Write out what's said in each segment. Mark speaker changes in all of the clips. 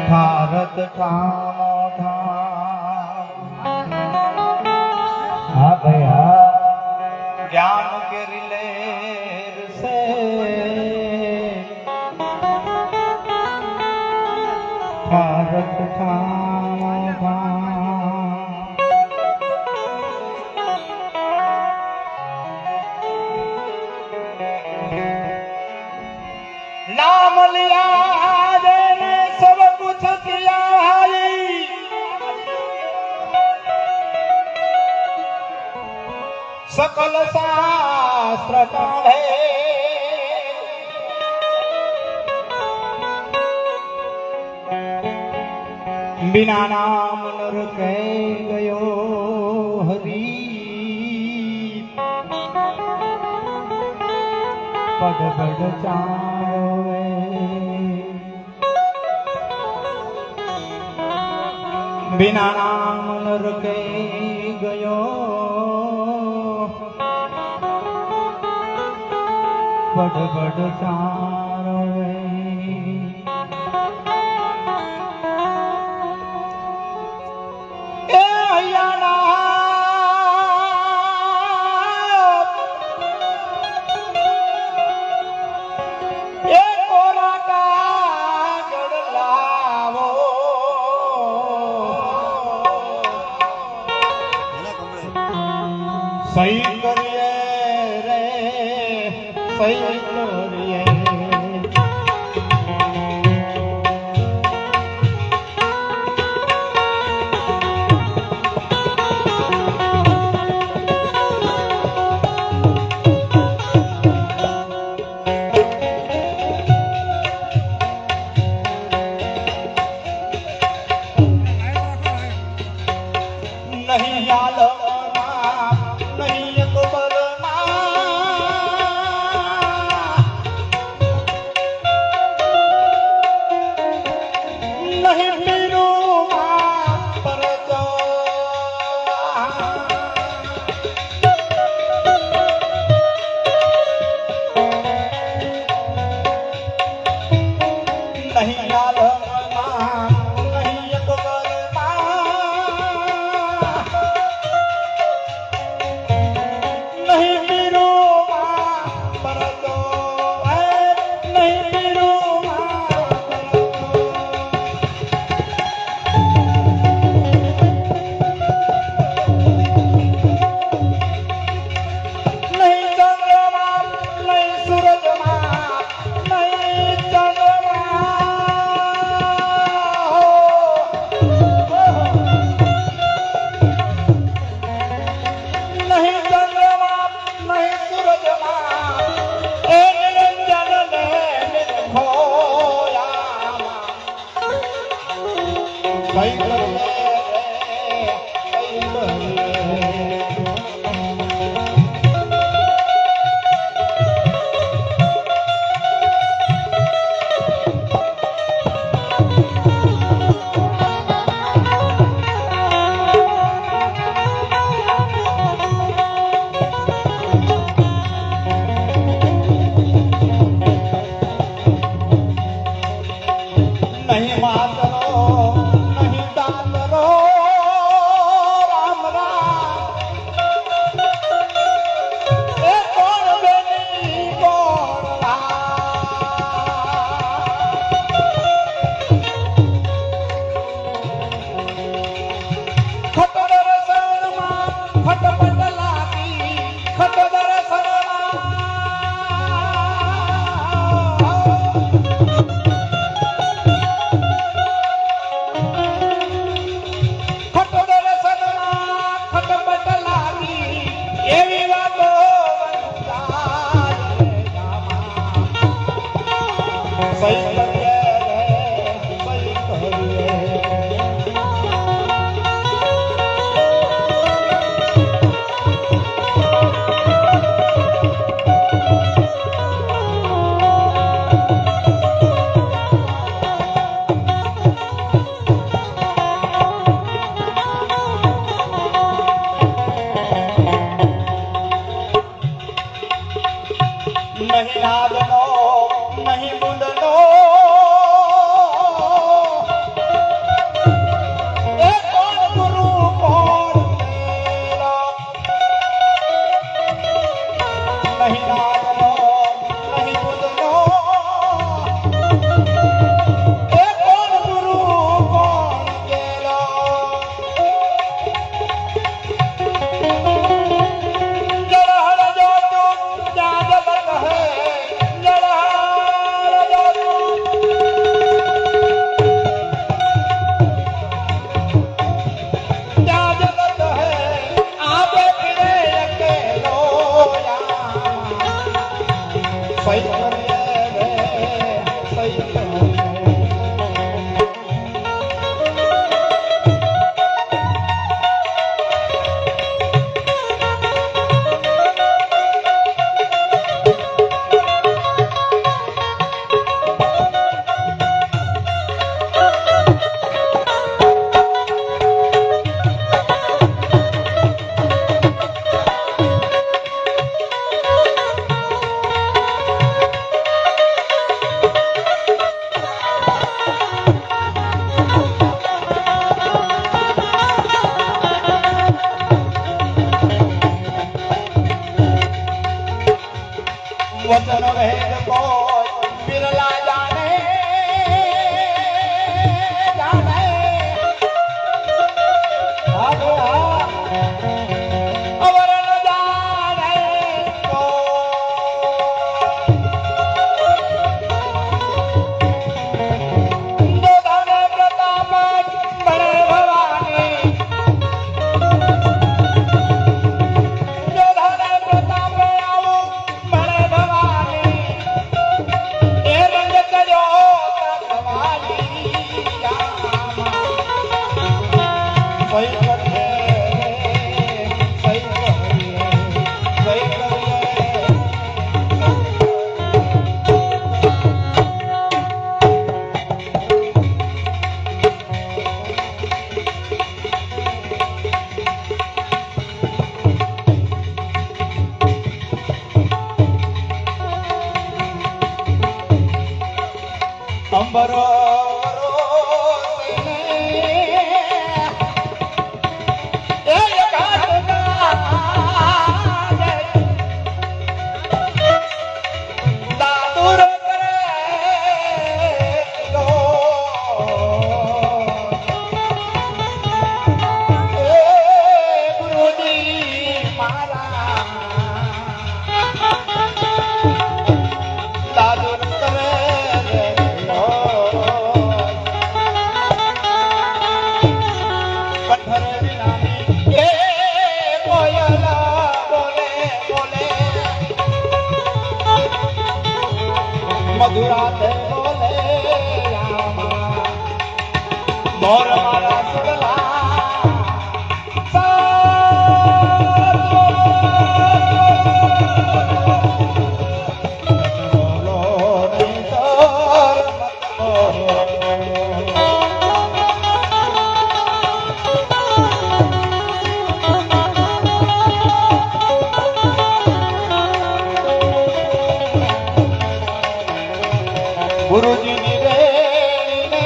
Speaker 1: ભારત ઠામો ઠામ હા ભયા જ્ઞાન કે રિલેર સે ભારત ઠામો ઠામ नाम लिया ने सब कुछ किया है सकल शास्त्र पढ़े बिना नाम नर कह गयो हरी पद पद चावे बिना नाम नर के गयो पद पद चावे ए अयाना सही करिए रे सही करिए नहीं आलो नहीं लाल नहीं अकबर नहीं मीरू पर तो नहीं मीरू नहीं चंद्रमा नहीं सूरज नहीं चंद्रमा नहीं चंद्रमा नहीं सूरजमा ए निरंजन ने खोया सही करिए सही करिए नहीं मातरो नहीं दातरो राम राम ए कौन बेनी कौन खतर शरणमा खटपट लागी खतर शरणमा ગોર મારા સુરલા ગુરુજીની રેણીને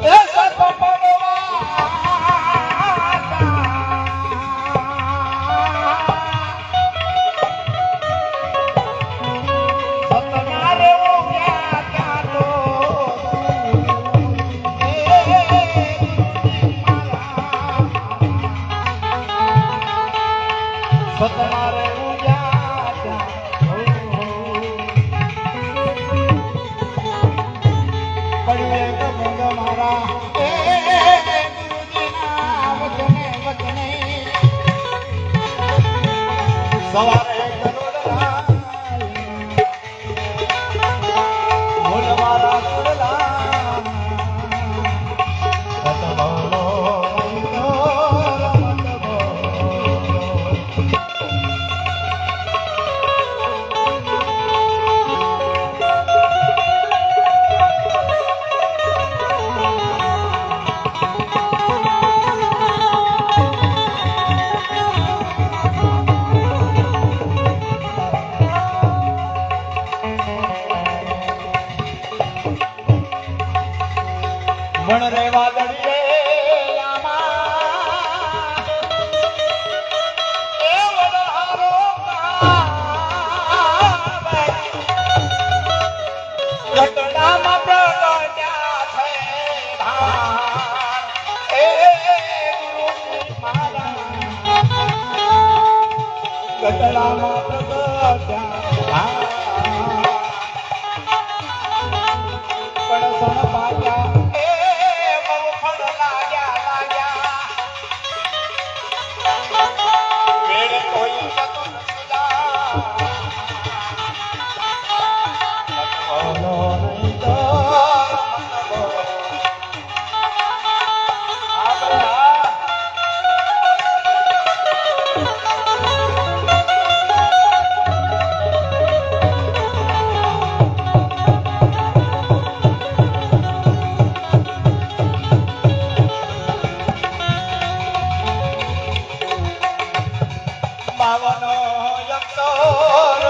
Speaker 1: એ સત સતનારે ઉગ્યા ત્યાં તો સતનારે ઉગ્યા ત્યાં પડ્યું એક ભંગ મારા ગુરુજીના વચને વચને સવારે ગરુડલા બોલ મારા સુરલા સતબોલો રમત બોલો વણ રે વાદળી રે આમાં એ વડહારો ગાવે ઘટનામાં પ્રગટ્યા છે ધાર એ ગુરુજી મારા ઘટનામાં પ્રગટ્યા ધાર પડસણ પાયા બાવનો યમનો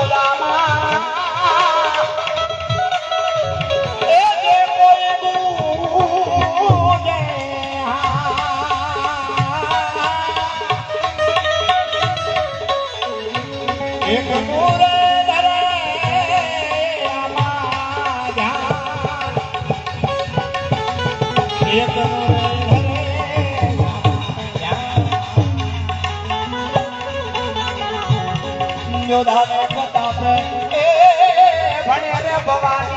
Speaker 1: રામા એ જે કોઈ બુજે એક નૂરે ધરે આમાં ધ્યાન એક નૂરે યોધાને પ્રતાપે એ ભણે રે ભવાની